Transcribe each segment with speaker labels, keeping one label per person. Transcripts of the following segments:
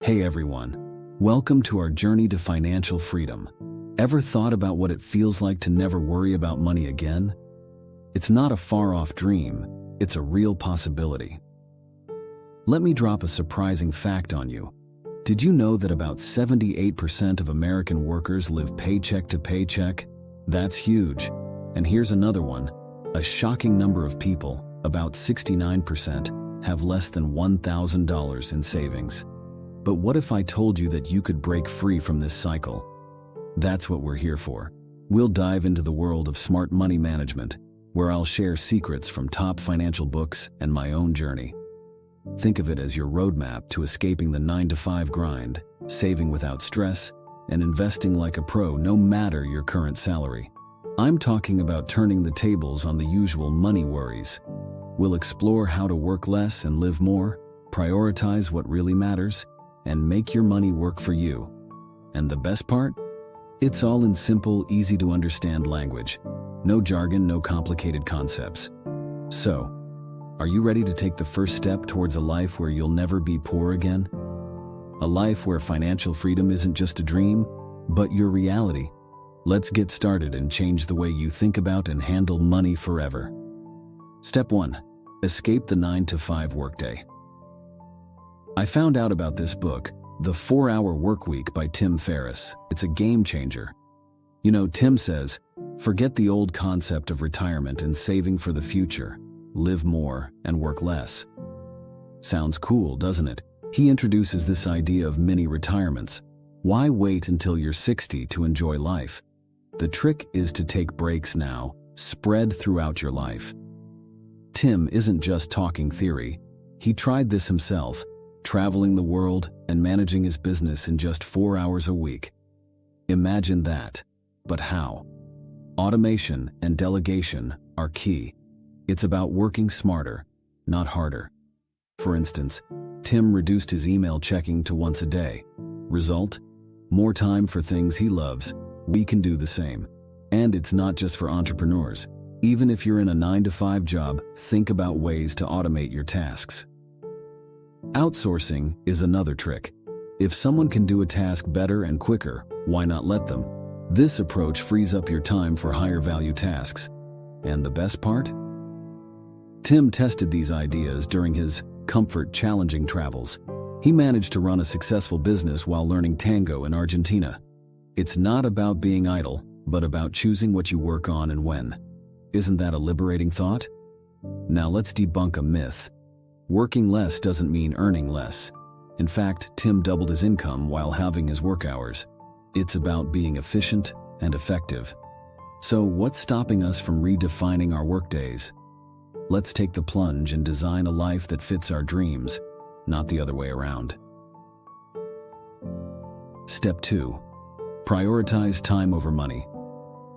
Speaker 1: Hey everyone, welcome to our journey to financial freedom. Ever thought about what it feels like to never worry about money again? It's not a far-off dream, it's a real possibility. Let me drop a surprising fact on you. Did you know that about 78% of American workers live paycheck to paycheck? That's huge. And here's another one. A shocking number of people, about 69%, have less than $1,000 in savings. But what if I told you that you could break free from this cycle? That's what we're here for. We'll dive into the world of smart money management, where I'll share secrets from top financial books and my own journey. Think of it as your roadmap to escaping the 9-to-5 grind, saving without stress, and investing like a pro no matter your current salary. I'm talking about turning the tables on the usual money worries. We'll explore how to work less and live more, prioritize what really matters, and make your money work for you. And the best part? It's all in simple, easy-to-understand language. No jargon, no complicated concepts. So, are you ready to take the first step towards a life where you'll never be poor again? A life where financial freedom isn't just a dream, but your reality. Let's get started and change the way you think about and handle money forever. Step 1. Escape the 9-to-5 workday. I found out about this book, The 4-Hour Workweek by Tim Ferriss. It's a game changer. You know, Tim says, forget the old concept of retirement and saving for the future. Live more and work less. Sounds cool, doesn't it? He introduces this idea of mini retirements. Why wait until you're 60 to enjoy life? The trick is to take breaks now, spread throughout your life. Tim isn't just talking theory. He tried this himself, traveling the world and managing his business in just 4 hours a week. Imagine that. But how? Automation and delegation are key. It's about working smarter, not harder. For instance, Tim reduced his email checking to once a day. Result? More time for things he loves. We can do the same. And it's not just for entrepreneurs. Even if you're in a 9-to-5 job, think about ways to automate your tasks. Outsourcing is another trick. If someone can do a task better and quicker, why not let them? This approach frees up your time for higher value tasks. And the best part? Tim tested these ideas during his comfort challenging travels. He managed to run a successful business while learning tango in Argentina. It's not about being idle, but about choosing what you work on and when. Isn't that a liberating thought? Now let's debunk a myth. Working less doesn't mean earning less. In fact, Tim doubled his income while halving his work hours. It's about being efficient and effective. So what's stopping us from redefining our workdays? Let's take the plunge and design a life that fits our dreams, not the other way around. Step 2. Prioritize time over money.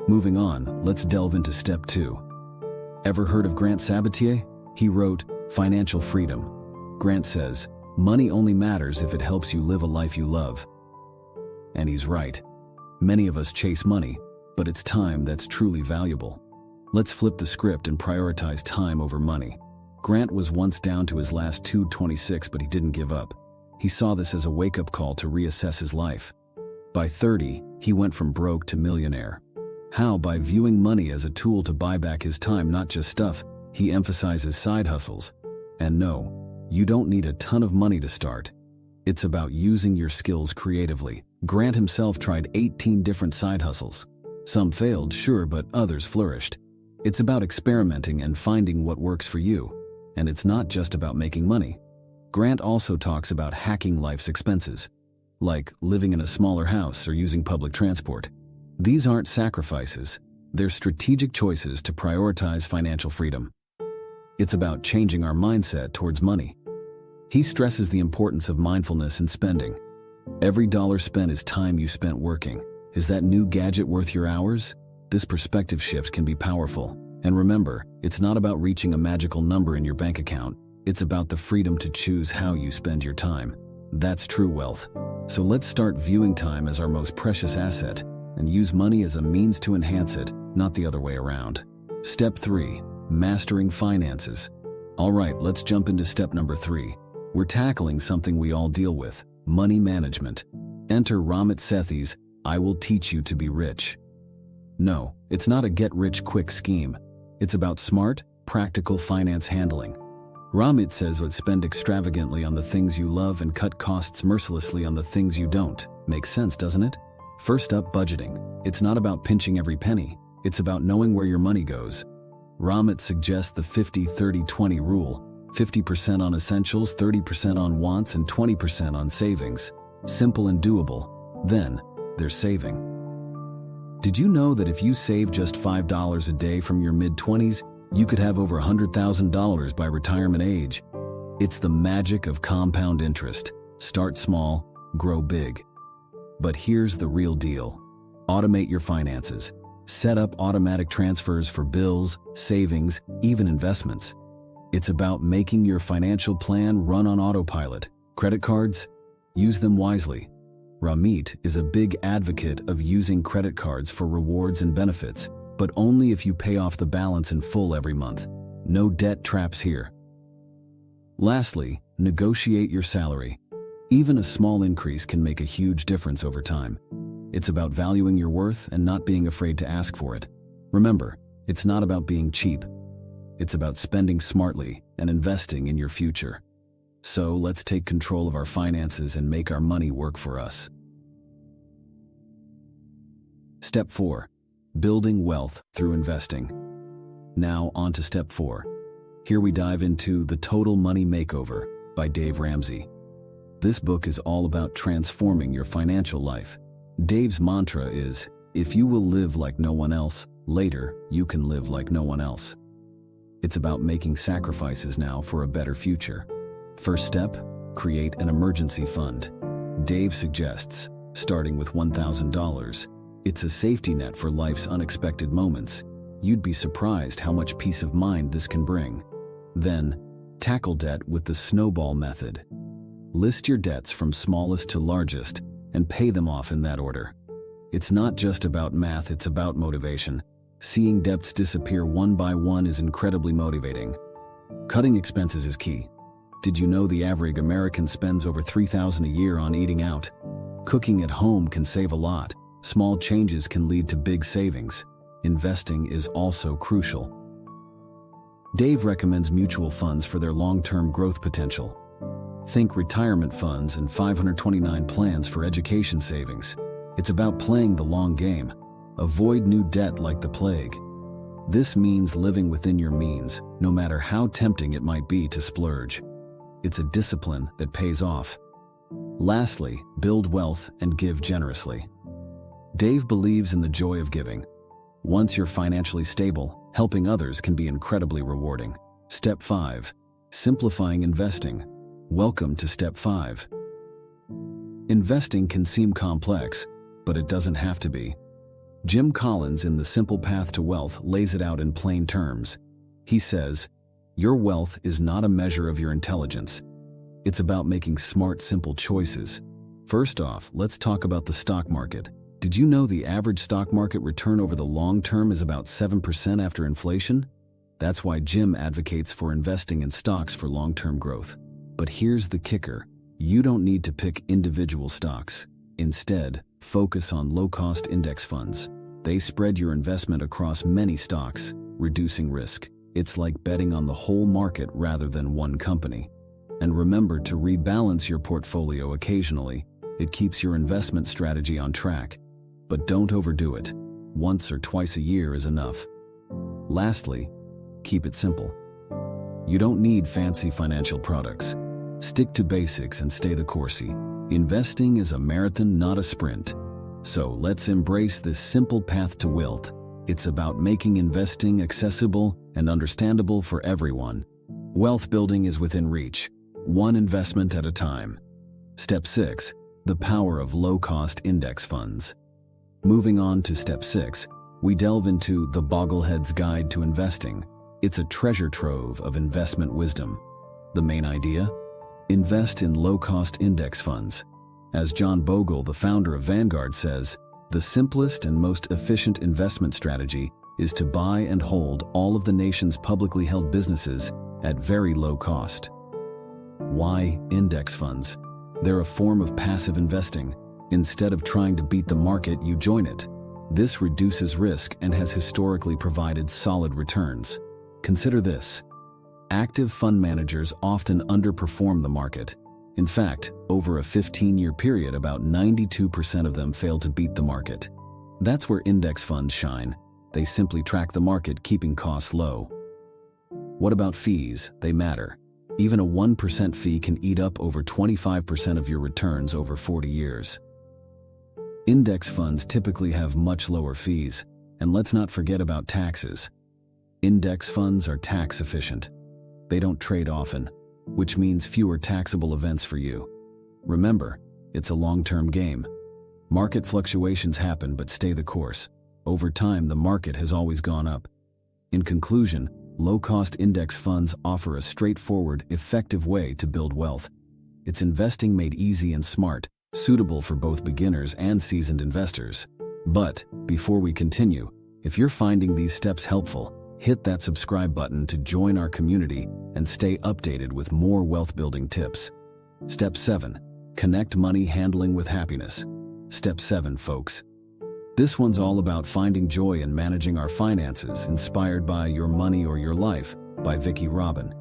Speaker 1: Moving on, let's delve into Step 2. Ever heard of Grant Sabatier? He wrote, Financial Freedom. Grant says, money only matters if it helps you live a life you love. And he's right. Many of us chase money, but it's time that's truly valuable. Let's flip the script and prioritize time over money. Grant was once down to his last $2.26, but he didn't give up. He saw this as a wake-up call to reassess his life. By 30, he went from broke to millionaire. How? By viewing money as a tool to buy back his time, not just stuff. He emphasizes side hustles. And no, you don't need a ton of money to start. It's about using your skills creatively. Grant himself tried 18 different side hustles. Some failed, sure, but others flourished. It's about experimenting and finding what works for you. And it's not just about making money. Grant also talks about hacking life's expenses, like living in a smaller house or using public transport. These aren't sacrifices. They're strategic choices to prioritize financial freedom. It's about changing our mindset towards money. He stresses the importance of mindfulness in spending. Every dollar spent is time you spent working. Is that new gadget worth your hours? This perspective shift can be powerful. And remember, it's not about reaching a magical number in your bank account. It's about the freedom to choose how you spend your time. That's true wealth. So let's start viewing time as our most precious asset and use money as a means to enhance it, not the other way around. Step 3. Mastering finances. All right, let's jump into step number 3. We're tackling something we all deal with, Money management. Enter Ramit Sethi's I Will Teach You to Be Rich. No, it's not a get-rich-quick scheme. It's about smart, practical finance handling. Ramit says let's spend extravagantly on the things you love and cut costs mercilessly on the things you don't. Makes sense, doesn't it? First up, budgeting. It's not about pinching every penny. It's about knowing where your money goes. Ramit suggests the 50-30-20 rule. 50% on essentials, 30% on wants, and 20% on savings. Simple and doable. Then, there's saving. Did you know that if you save just $5 a day from your mid-20s, you could have over $100,000 by retirement age? It's the magic of compound interest. Start small, grow big. But here's the real deal. Automate your finances. Set up automatic transfers for bills, savings, even investments. It's about making your financial plan run on autopilot. Credit cards? Use them wisely. Ramit is a big advocate of using credit cards for rewards and benefits, but only if you pay off the balance in full every month. No debt traps here. Lastly, negotiate your salary. Even a small increase can make a huge difference over time. It's about valuing your worth and not being afraid to ask for it. Remember, it's not about being cheap. It's about spending smartly and investing in your future. So let's take control of our finances and make our money work for us. Step 4. Building wealth through investing. Now on to Step 4. Here we dive into The Total Money Makeover by Dave Ramsey. This book is all about transforming your financial life. Dave's mantra is, if you will live like no one else, later you can live like no one else. It's about making sacrifices now for a better future. First step, create an emergency fund. Dave suggests, starting with $1,000. It's a safety net for life's unexpected moments. You'd be surprised how much peace of mind this can bring. Then, tackle debt with the snowball method. List your debts from smallest to largest and pay them off in that order. It's not just about math, it's about motivation. Seeing debts disappear one by one is incredibly motivating. Cutting expenses is key. Did you know the average American spends over $3,000 a year on eating out? Cooking at home can save a lot. Small changes can lead to big savings. Investing is also crucial. Dave recommends mutual funds for their long-term growth potential. Think retirement funds and 529 plans for education savings. It's about playing the long game. Avoid new debt like the plague. This means living within your means, no matter how tempting it might be to splurge. It's a discipline that pays off. Lastly, build wealth and give generously. Dave believes in the joy of giving. Once you're financially stable, helping others can be incredibly rewarding. Step 5. Simplifying investing. Welcome to Step 5. Investing can seem complex, but it doesn't have to be. Jim Collins in The Simple Path to Wealth lays it out in plain terms. He says, your wealth is not a measure of your intelligence. It's about making smart, simple choices. First off, let's talk about the stock market. Did you know the average stock market return over the long term is about 7% after inflation? That's why Jim advocates for investing in stocks for long-term growth. But here's the kicker. You don't need to pick individual stocks. Instead, focus on low-cost index funds. They spread your investment across many stocks, reducing risk. It's like betting on the whole market rather than one company. And remember to rebalance your portfolio occasionally. It keeps your investment strategy on track. But don't overdo it. Once or twice a year is enough. Lastly, keep it simple. You don't need fancy financial products. Stick to basics and stay the coursey. Investing is a marathon, not a sprint. So let's embrace this simple path to wealth. It's about making investing accessible and understandable for everyone. Wealth building is within reach, one investment at a time. Step 6. The power of low-cost index funds. Moving on to Step 6, we delve into The Bogglehead's Guide to Investing. It's a treasure trove of investment wisdom. The main idea? Invest in low-cost index funds. As John Bogle, the founder of Vanguard, says, the simplest and most efficient investment strategy is to buy and hold all of the nation's publicly held businesses at very low cost. Why index funds? They're a form of passive investing. Instead of trying to beat the market, you join it. This reduces risk and has historically provided solid returns. Consider this. Active fund managers often underperform the market. In fact, over a 15-year period, about 92% of them fail to beat the market. That's where index funds shine. They simply track the market, keeping costs low. What about fees? They matter. Even a 1% fee can eat up over 25% of your returns over 40 years. Index funds typically have much lower fees, and let's not forget about taxes. Index funds are tax efficient. They don't trade often, which means fewer taxable events for you. Remember, it's a long-term game. Market fluctuations happen, but stay the course. Over time, the market has always gone up. In conclusion, low-cost index funds offer a straightforward, effective way to build wealth. It's investing made easy and smart, suitable for both beginners and seasoned investors. But before we continue, if you're finding these steps helpful, hit that subscribe button to join our community and stay updated with more wealth-building tips. Step 7. Connect money handling with happiness. Step 7, folks. This one's all about finding joy in managing our finances, inspired by Your Money or Your Life by Vicki Robin.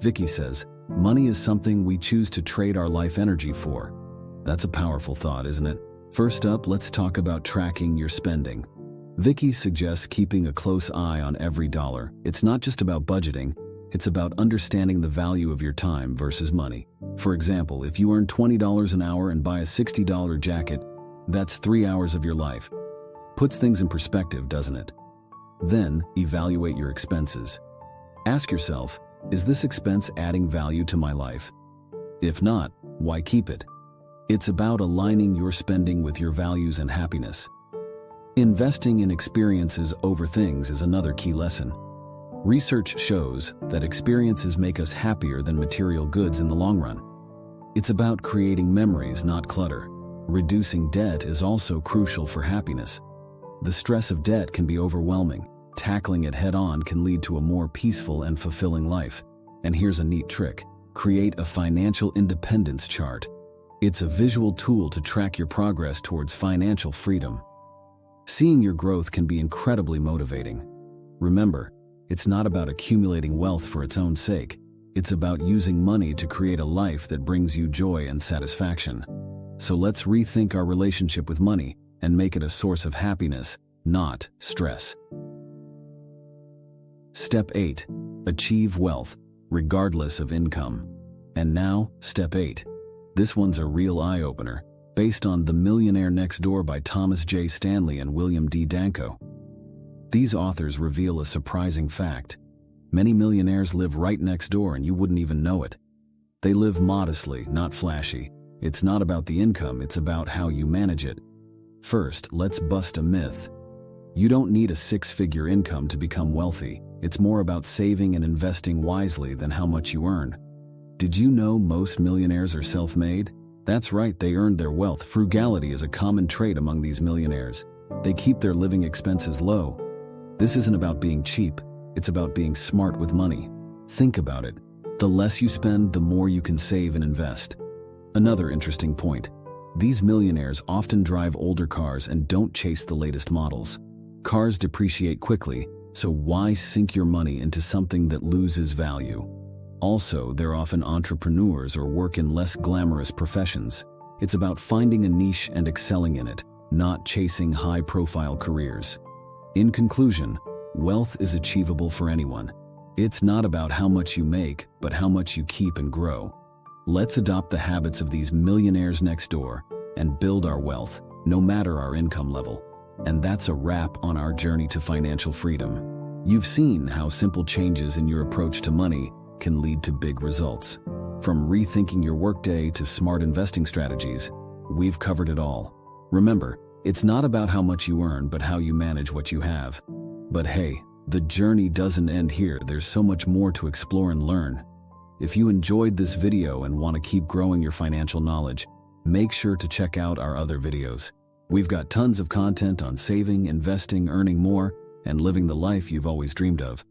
Speaker 1: Vicki says, money is something we choose to trade our life energy for. That's a powerful thought, isn't it? First up, let's talk about tracking your spending. Vicki suggests keeping a close eye on every dollar. It's not just about budgeting, it's about understanding the value of your time versus money. For example, if you earn $20 an hour and buy a $60 jacket, that's 3 hours of your life. Puts things in perspective, doesn't it? Then, evaluate your expenses. Ask yourself, is this expense adding value to my life? If not, why keep it? It's about aligning your spending with your values and happiness. Investing in experiences over things is another key lesson. Research shows that experiences make us happier than material goods in the long run. It's about creating memories, not clutter. Reducing debt is also crucial for happiness. The stress of debt can be overwhelming. Tackling it head-on can lead to a more peaceful and fulfilling life. And here's a neat trick. Create a financial independence chart. It's a visual tool to track your progress towards financial freedom. Seeing your growth can be incredibly motivating. Remember, it's not about accumulating wealth for its own sake. It's about using money to create a life that brings you joy and satisfaction. So let's rethink our relationship with money and make it a source of happiness, not stress. Step 8. Achieve wealth, regardless of income. And now, Step 8. This one's a real eye-opener, based on The Millionaire Next Door by Thomas J. Stanley and William D. Danko. These authors reveal a surprising fact. Many millionaires live right next door and you wouldn't even know it. They live modestly, not flashy. It's not about the income, it's about how you manage it. First, let's bust a myth. You don't need a six-figure income to become wealthy. It's more about saving and investing wisely than how much you earn. Did you know most millionaires are self-made? That's right, they earned their wealth. Frugality is a common trait among these millionaires. They keep their living expenses low. This isn't about being cheap, it's about being smart with money. Think about it. The less you spend, the more you can save and invest. Another interesting point. These millionaires often drive older cars and don't chase the latest models. Cars depreciate quickly, so why sink your money into something that loses value? Also, they're often entrepreneurs or work in less glamorous professions. It's about finding a niche and excelling in it, not chasing high-profile careers. In conclusion, wealth is achievable for anyone. It's not about how much you make, but how much you keep and grow. Let's adopt the habits of these millionaires next door and build our wealth, no matter our income level. And that's a wrap on our journey to financial freedom. You've seen how simple changes in your approach to money can lead to big results. From rethinking your workday to smart investing strategies, we've covered it all. Remember, it's not about how much you earn, but how you manage what you have. But hey, the journey doesn't end here. There's so much more to explore and learn. If you enjoyed this video and want to keep growing your financial knowledge, make sure to check out our other videos. We've got tons of content on saving, investing, earning more, and living the life you've always dreamed of.